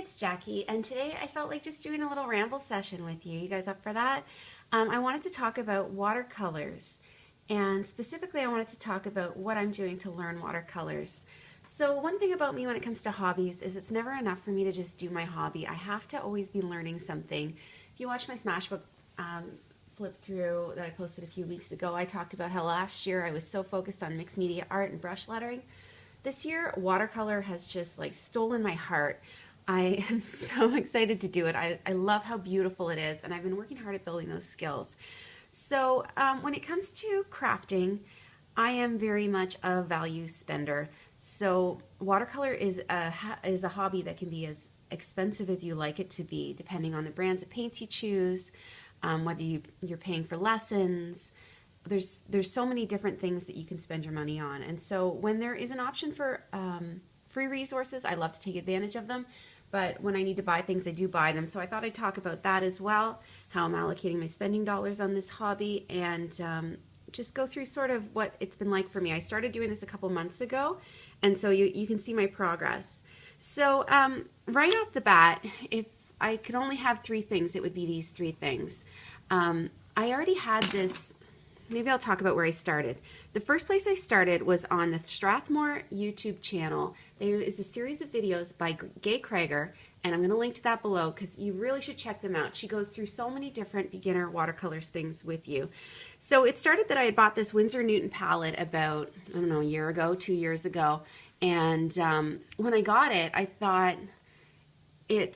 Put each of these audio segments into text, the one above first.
it's Jackie, and today I felt like just doing a little ramble session with you. You guys up for that? I wanted to talk about watercolors, and specifically I wanted to talk about what I'm doing to learn watercolors. So one thing about me when it comes to hobbies is it's never enough for me to just do my hobby. I have to always be learning something. If you watch my Smashbook flip through that I posted a few weeks ago, I talked about how last year I was so focused on mixed media art and brush lettering. This year, watercolor has just like stolen my heart. I am so excited to do it. I love how beautiful it is, and I've been working hard at building those skills. So when it comes to crafting, I am very much a value spender. So watercolor is a hobby that can be as expensive as you like it to be, depending on the brands of paints you choose, whether you're paying for lessons. There's so many different things that you can spend your money on. And so when there is an option for free resources, I love to take advantage of them. But when I need to buy things, I do buy them. So I thought I'd talk about that as well, how I'm allocating my spending dollars on this hobby, and just go through sort of what it's been like for me. I started doing this a couple months ago, and so you can see my progress. So right off the bat, if I could only have three things, it would be these three things. I already had this. Maybe I'll talk about where I started. The first place I started was on the Strathmore YouTube channel. There is a series of videos by Gay Kraeger, and I'm going to link to that below because you really should check them out. She goes through so many different beginner watercolors things with you. So it started that I had bought this Windsor Newton palette about, I don't know, a year ago, 2 years ago. And when I got it, I thought I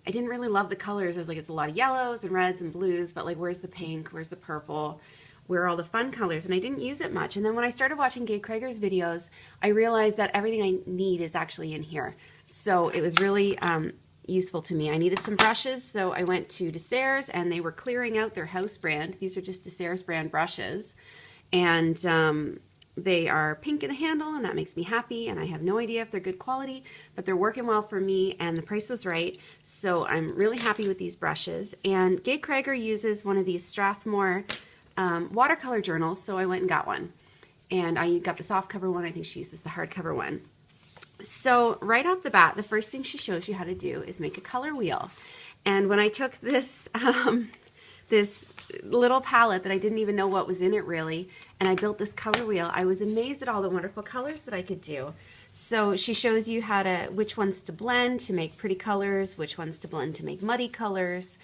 didn't really love the colors. I was like, it's a lot of yellows and reds and blues, but like, where's the pink? Where's the purple? Where are all the fun colors? And I didn't use it much. And then when I started watching Gay Kraeger's videos, I realized that everything I need is actually in here. So it was really useful to me. I needed some brushes, so I went to Deserres, and they were clearing out their house brand. These are just Deserres brand brushes. And they are pink in the handle, and that makes me happy. And I have no idea if they're good quality, but they're working well for me, and the price was right. So I'm really happy with these brushes. And Gay Kraeger uses one of these Strathmore watercolor journals, so I went and got one. And I got the soft cover one. I think she uses the hardcover one. So right off the bat, the first thing she shows you how to do is make a color wheel. And when I took this this little palette that I didn't even know what was in it really, and I built this color wheel, I was amazed at all the wonderful colors that I could do. So she shows you which ones to blend to make pretty colors, which ones to blend to make muddy colors.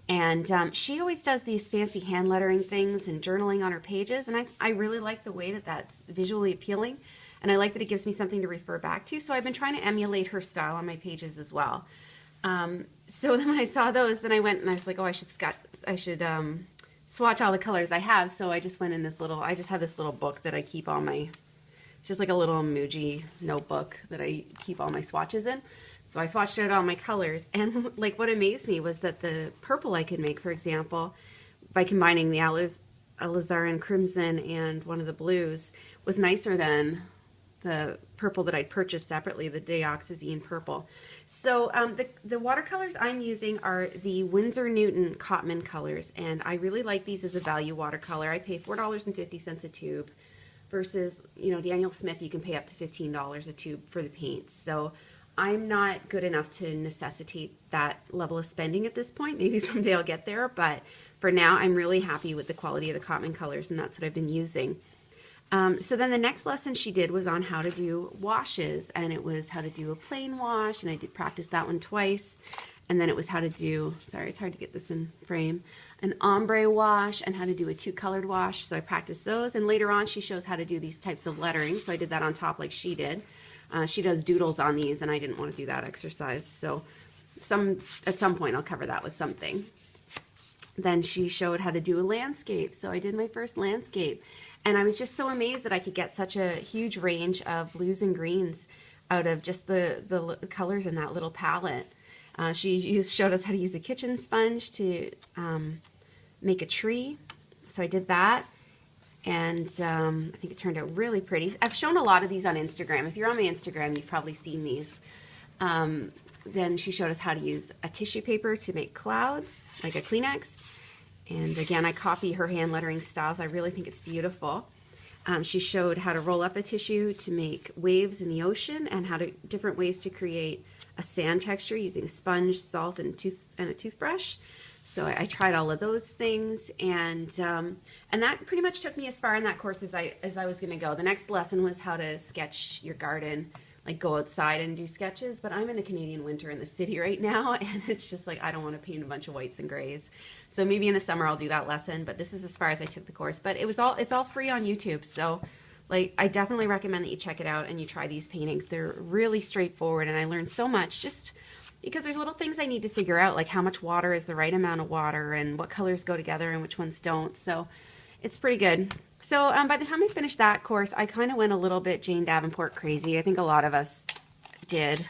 And she always does these fancy hand lettering things and journaling on her pages, and I really like the way that that's visually appealing, and I like that it gives me something to refer back to, so I've been trying to emulate her style on my pages as well. So then when I saw those, then I went and I was like, oh, I should swatch all the colors I have, so I just went in I just have this little book that I keep all my, it's just like a little Muji notebook that I keep all my swatches in. So I swatched out all my colors, and like what amazed me was that the purple I could make, for example, by combining the alizarin crimson and one of the blues, was nicer than the purple that I'd purchased separately, the dioxazine purple. So the watercolors I'm using are the Windsor Newton Cotman Colors, and I really like these as a value watercolor. I pay $4.50 a tube versus, you know, Daniel Smith, you can pay up to $15 a tube for the paints. So I'm not good enough to necessitate that level of spending at this point. Maybe someday I'll get there, but for now I'm really happy with the quality of the Cotman colors, and that's what I've been using. So then the next lesson she did was on how to do washes, and it was how to do a plain wash, and I did practice that one twice. And then it was how to do, sorry, it's hard to get this in frame, an ombre wash and how to do a two-colored wash. So I practiced those, and later on she shows how to do these types of lettering, so I did that on top like she did. She does doodles on these, and I didn't want to do that exercise, so at some point I'll cover that with something. Then she showed how to do a landscape, so I did my first landscape, and I was just so amazed that I could get such a huge range of blues and greens out of just the colors in that little palette. She showed us how to use a kitchen sponge to make a tree, so I did that. And I think it turned out really pretty. I've shown a lot of these on Instagram. If you're on my Instagram, you've probably seen these. Then she showed us how to use a tissue paper to make clouds, like a Kleenex. And again, I copy her hand lettering styles. I really think it's beautiful. She showed how to roll up a tissue to make waves in the ocean, and different ways to create a sand texture using sponge, salt, and a toothbrush. So I tried all of those things, and that pretty much took me as far in that course as I was going to go. The next lesson was how to sketch your garden, like go outside and do sketches. But I'm in the Canadian winter in the city right now, and it's just like I don't want to paint a bunch of whites and grays. So maybe in the summer I'll do that lesson. But this is as far as I took the course. But it's all free on YouTube. So like I definitely recommend that you check it out and you try these paintings. They're really straightforward, and I learned so much just because there's little things I need to figure out, like how much water is the right amount of water and what colors go together and which ones don't. So it's pretty good. So by the time I finished that course, I kind of went a little bit Jane Davenport crazy. I think a lot of us did.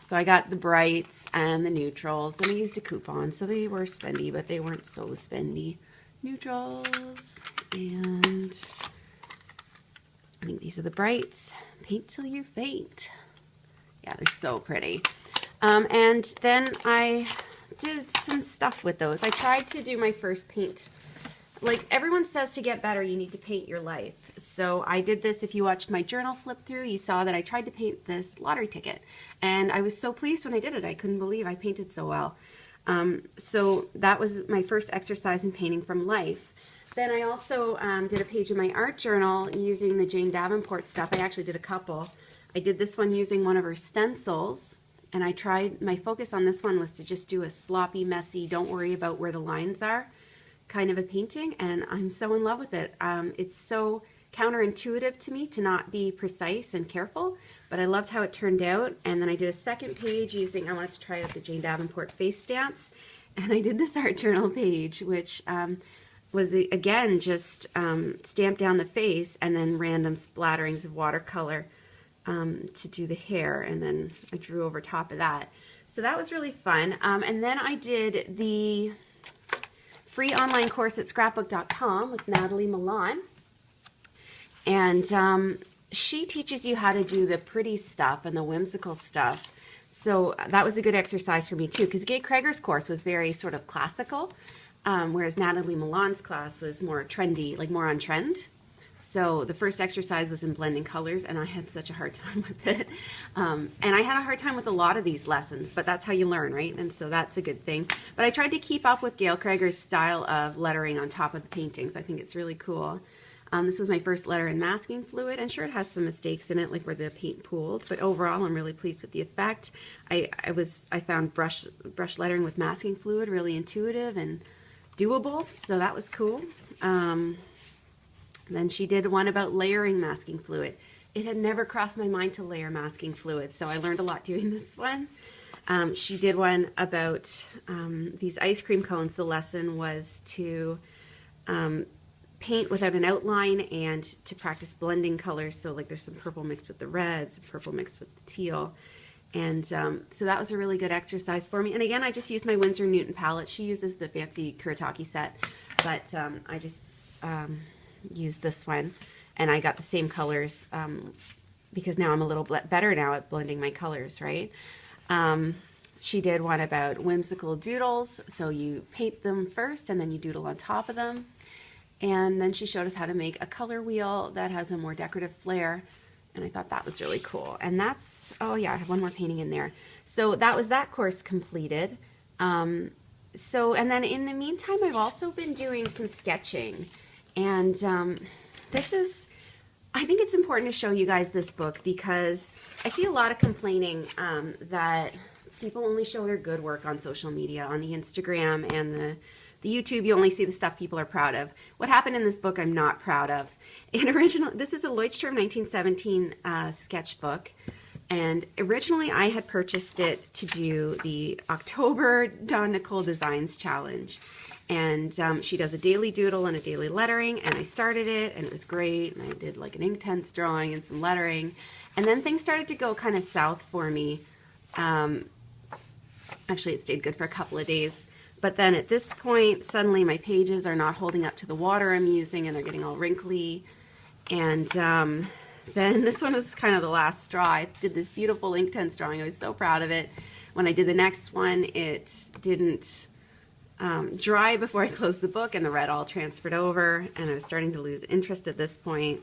So I got the brights and the neutrals, and I used a coupon, so they were spendy, but they weren't so spendy. Neutrals, and I think these are the brights. Paint till you faint. Yeah, they're so pretty. And then I did some stuff with those. I tried to do my first paint. Like everyone says, to get better, you need to paint your life. So I did this. If you watched my journal flip through, you saw that I tried to paint this lottery ticket. And I was so pleased when I did it. I couldn't believe I painted so well. So that was my first exercise in painting from life. Then I also did a page in my art journal using the Jane Davenport stuff. I actually did a couple. I did this one using one of her stencils. And I tried, my focus on this one was to just do a sloppy, messy, don't worry about where the lines are kind of a painting, and I'm so in love with it. It's so counterintuitive to me to not be precise and careful, but I loved how it turned out. And then I did a second page using, I wanted to try out the Jane Davenport face stamps, and I did this art journal page, which was, again, just stamped down the face and then random splatterings of watercolor to do the hair, and then I drew over top of that. So that was really fun. And then I did the free online course at scrapbook.com with Natalie Milan. And she teaches you how to do the pretty stuff and the whimsical stuff. So that was a good exercise for me too, because Gay Kraeger's course was very sort of classical, whereas Natalie Milan's class was more trendy, like more on trend. So the first exercise was in blending colors, and I had such a hard time with it. And I had a hard time with a lot of these lessons, but that's how you learn, right? And so that's a good thing. But I tried to keep up with Gay Kraeger's style of lettering on top of the paintings. I think it's really cool. This was my first letter in masking fluid, and sure, it has some mistakes in it, like where the paint pooled, but overall I'm really pleased with the effect. I found brush lettering with masking fluid really intuitive and doable, so that was cool. Then she did one about layering masking fluid. It had never crossed my mind to layer masking fluid, so I learned a lot doing this one. She did one about these ice cream cones. The lesson was to paint without an outline and to practice blending colors. So like there's some purple mixed with the reds, purple mixed with the teal. And so that was a really good exercise for me. And again, I just used my Windsor Newton palette. She uses the fancy Kuretake set, but I just used this one, and I got the same colors because now I'm a little better now at blending my colors, right? She did one about whimsical doodles, so you paint them first and then you doodle on top of them. And then she showed us how to make a color wheel that has a more decorative flair, and I thought that was really cool. And that's, oh yeah, I have one more painting in there. So that was that course completed. And then in the meantime, I've also been doing some sketching. And this is, I think it's important to show you guys this book because I see a lot of complaining that people only show their good work on social media, on the Instagram and the YouTube. You only see the stuff people are proud of. What happened in this book I'm not proud of. This is a Leuchtturm 1917 sketchbook. And originally I had purchased it to do the October Dawn Nicole Designs Challenge. And she does a daily doodle and a daily lettering, and I started it, and it was great, and I did like an Inktense drawing and some lettering, and then things started to go kind of south for me. Actually, it stayed good for a couple of days, but then at this point, suddenly my pages are not holding up to the water I'm using, and they're getting all wrinkly, and then this one was kind of the last straw. I did this beautiful Inktense drawing. I was so proud of it. When I did the next one, it didn't dry before I closed the book, and the red all transferred over, and I was starting to lose interest at this point.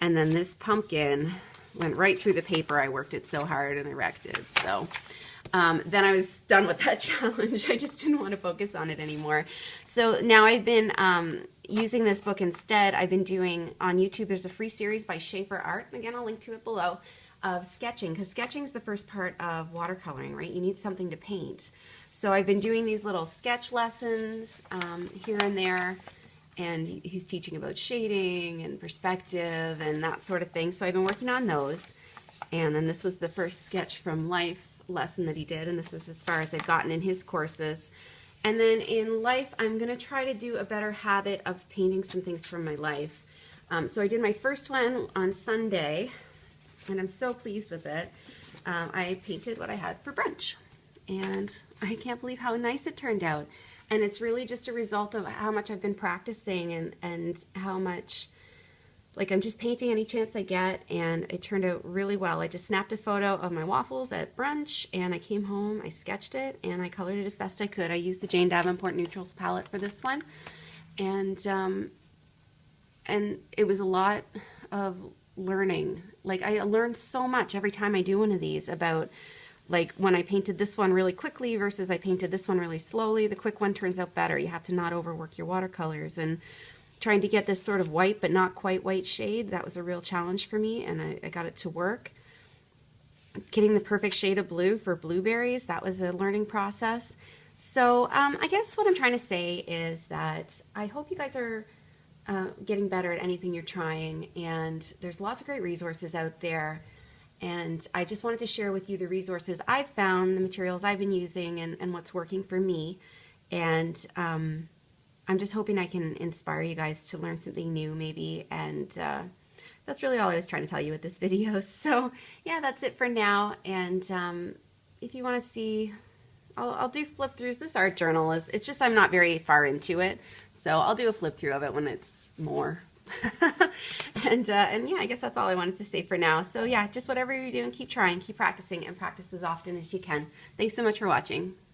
And then this pumpkin went right through the paper. I worked it so hard and I wrecked it. So then I was done with that challenge. I just didn't want to focus on it anymore. So now I've been using this book instead. I've been doing on YouTube, there's a free series by SchaeferArt, and again I'll link to it below, of sketching, because sketching is the first part of watercoloring, right? You need something to paint. So I've been doing these little sketch lessons here and there, and he's teaching about shading and perspective and that sort of thing. So I've been working on those. And then this was the first sketch from life lesson that he did, and this is as far as I've gotten in his courses. And then in life, I'm going to try to do a better habit of painting some things from my life. So I did my first one on Sunday, and I'm so pleased with it. I painted what I had for brunch, and I can't believe how nice it turned out. And it's really just a result of how much I've been practicing and how much, like, I'm just painting any chance I get, and it turned out really well. I just snapped a photo of my waffles at brunch, and I came home, I sketched it, and I colored it as best I could. I used the Jane Davenport Neutrals palette for this one, and it was a lot of learning. Like, I learned so much every time I do one of these about, like, when I painted this one really quickly versus I painted this one really slowly. The quick one turns out better. You have to not overwork your watercolors, and trying to get this sort of white but not quite white shade, that was a real challenge for me, and I got it to work. Getting the perfect shade of blue for blueberries, that was a learning process. So I guess what I'm trying to say is that I hope you guys are getting better at anything you're trying, and there's lots of great resources out there, and I just wanted to share with you the resources I've found, the materials I've been using, and what's working for me. And I'm just hoping I can inspire you guys to learn something new maybe, and that's really all I was trying to tell you with this video. So yeah, that's it for now, and if you want to see, I'll do flip throughs. This art journal it's just I'm not very far into it, so I'll do a flip through of it when it's more. and yeah, I guess that's all I wanted to say for now. So yeah, just whatever you're doing, keep trying, keep practicing, and practice as often as you can. Thanks so much for watching.